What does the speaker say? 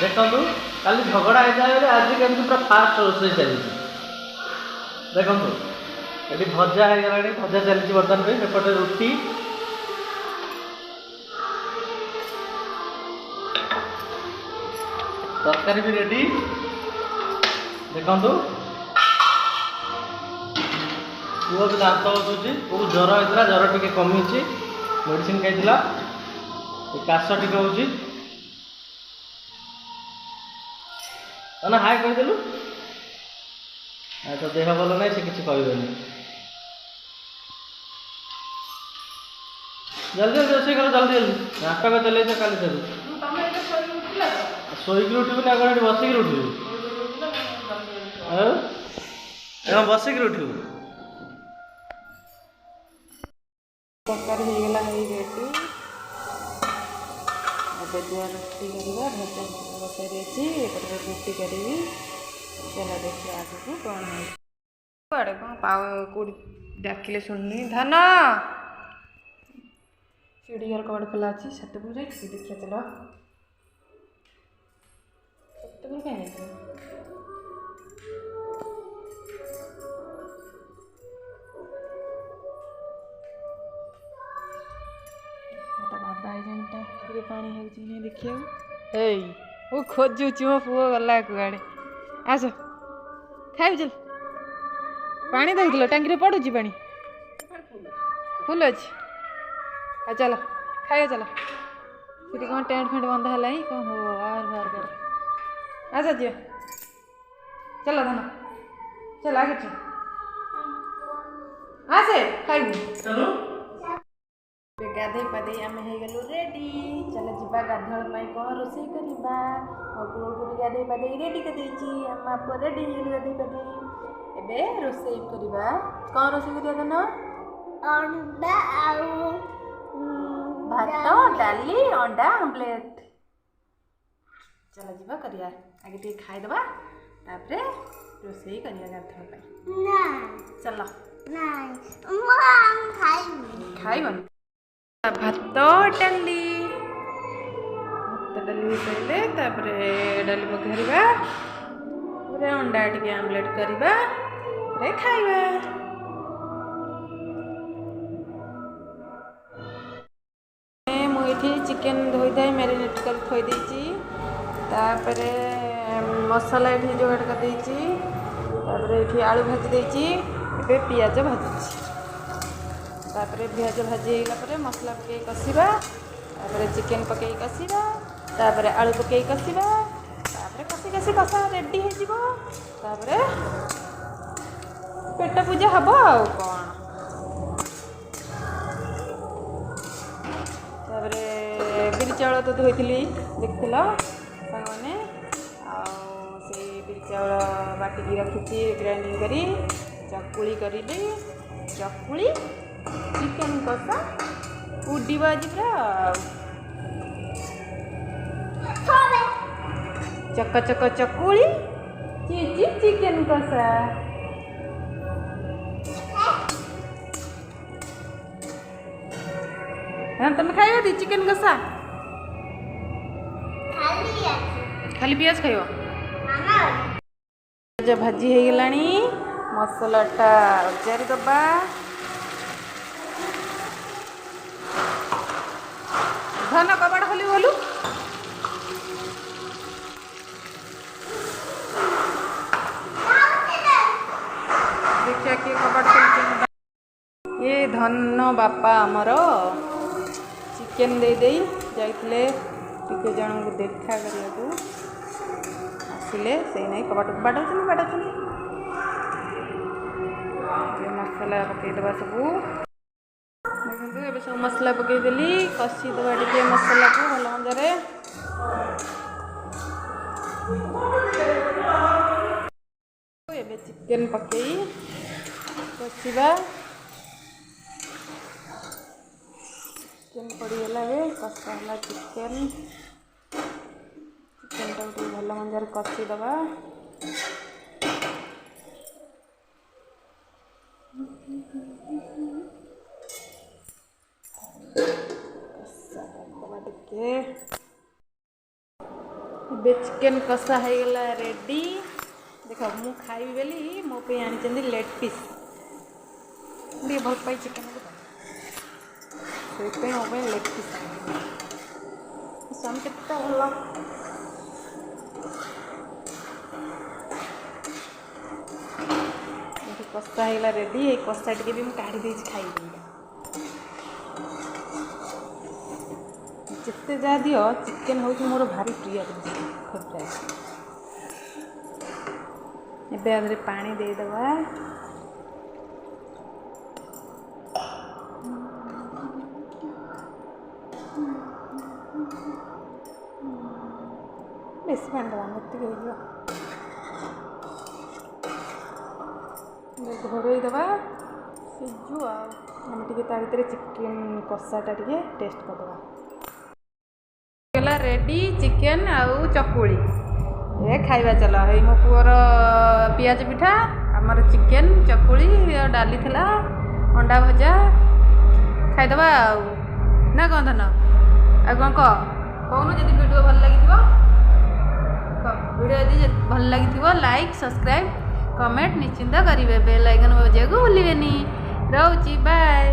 देखो काली झगड़ा होता आज केमती पूरा फास्ट रोसे चली देखो ये भजा हो गला भजा चली बर्तमान पे सेपटे रुटी तरकारी भी रेडी देखु पुओ भी दांत बसुची पुओ ज्वर होता ज्वर टी कमी मेडिसिन खाई काश टी हो ना हाय कहीदेलु तो देह भल ना से किसी कहबेनि जल्दी जल्दी रोषे कर जल्दी जल्दी नाटक चल काली शोक उठबी ना कौन बसिक उठबू बसिक उठबू तरकारी हो गला है रेडी अब दुआ रुटी करवा भजा बसाई देती रुटी करी चला देखिए आगे कौन है कड़े कौन पाव कौड़ी डाकिले शुणनी धन सीढ़ी घर कबाड़ खोला अच्छी छतपुर जाए देखिए चलो छतपुर कहीं बाबा आई पानी है देखिए वो खोजुची मो पुओ गला कुआड़े आस खाई चल पानी देखल टांगी पड़ुची पानी फुल अच्छी आ चल खाइए चल सीटी कौन टेंट फेंट बंधा है कौन हो बाहर बाहर कर आस जी चल धन चल आगे चल आसे खाइबू गाधे पाधे आम हो गलु रेडी चल जा गाधुआ कौन रोसे करवा पुओ को भी गाधे पाधे रेडी कर आम आप रेडी गाधे पाधे एबे रोसे करवा कौन रोसे करिया धन अंडा भात डाली अंडा आमलेट चल जा करिया आगे टे खाईदबा तापरे रोसे करिया गाधुआ चल खाइबन भात डाली पहले डाली पघारिबा अंडा टे आमलेट करवा खाइबा मुझे चिकेन धोई धाई मैरिनेट कर थोई देची तापरे मसला ये जोगाड़ कर देची तापरे ये आलू भाजी देची एबे पियाज भाजी तापरे पियाज भाजी गला मसला पकई कषा तापरे चिकेन पकई कषा तापरे आलू पकई कषा तापरे कषि कषि कषा रेडी हो तापरे पेट पूजा हम आउ कौन तापरे बिरी चाउल तो धोई देखल साने से बिरी चाउल बाटिकी रखी ग्राइंडिंग करी चकुली करी चकुली चिकेन कषा उड्डीब आज पूरा चक चक चकुली चीची चिकेन कषा तुम खाइबा दी चिकेन कषा खाली पियाज खाइब भाजी हो गला मसलाटा अजारी दबा धन कबाड़ खोली बोलू देखिए किए कबाड़ खोल ये धन बापा आमर चिकेन दे जाइए टिके जन को देखा करने आसिले से नहीं कबाट बाटुन बाटुन मसला पकईदबा सबू देखो ये सब मसला पकईदेली कषिदबा टे मसला को भल मंजरे ये चिकेन पकई कषा चिकेन पड़गला कषा है चिकेन चिकेन टाइम भल मंजार कषिदबा ଏବେ ଚିକେନ୍ କଷା ହେଇଗଲା ରେଡ଼ି। ଦେଖ ମୁଁ ଖାଇବି ବୋଲି ମୋ ପାଇଁ ଆଣିଛନ୍ତି ଲେଗ୍ ପିସ୍। ଟିକେ ଭଲ ପାଇ ଚିକେନ୍ ସେଇଥିପାଇଁ ମୋ ପାଇଁ ଲେଗ୍ ପିସ୍ ସ୍ୱାମୀ କେତେ ଭଲ। ଏଠି କଷା ହେଇଗଲା ରେଡ଼ି। ଏଇ କଷା ଟିକେ ବି ମୁଁ କାଢ଼ି ଦେଇଛି ଖାଇବି। ଯେତେ ଯାହା ଦିଅ ଚିକେନ୍ ହେଉଛି ମୋର ଭାରି ପ୍ରିୟ ଜିନିଷ, ଫେଭରାଇଟ୍। ଏବେ ଆଧରେ ପାଣି ଦେଇଦେବା। ବେଶୀ ପାଣି ଦେବା ଏତିକି ହେଇଯିବ। ଘୋଡ଼େଇ ଦେବା ସିଝୁ ଆଉ ଆମେ ଟିକେ ତା ଭିତରେ ଚିକେନ୍ କଷାଟା ଟିକେ ଟେଷ୍ଟ କରିଦେବା। ହେଇଗଲା ରେଡ଼ି ଚିକେନ୍ ଆଉ ଚକୁଳି। ଏ ଖାଇବା ଚାଲ। ଏଇ ମୋ ପୁଅର ପିଆଜ ପିଠା, ଆମର ଚିକେନ୍ ଚକୁଳି, ଡାଲି ଥିଲା, ଅଣ୍ଡା ଭଜା। ଖାଇଦେବା ଆଉ ନା କ'ଣ ଧନ? ଆଉ କ'ଣ କହୁନୁ? ଯଦି ଭିଡ଼ିଓ ଭଲ ଲାଗିଥିବ ଭଲ ଲାଗିଥିବ ଲାଇକ୍ ସବସ୍କ୍ରାଇବ୍ କମେଣ୍ଟ ନିଶ୍ଚିନ୍ତ କରିବେ। ବେଲ୍ ଆଇକନ୍ ବଜାଇବାକୁ ଭୁଲିବେନି। ରହୁଛି, ବାଏ।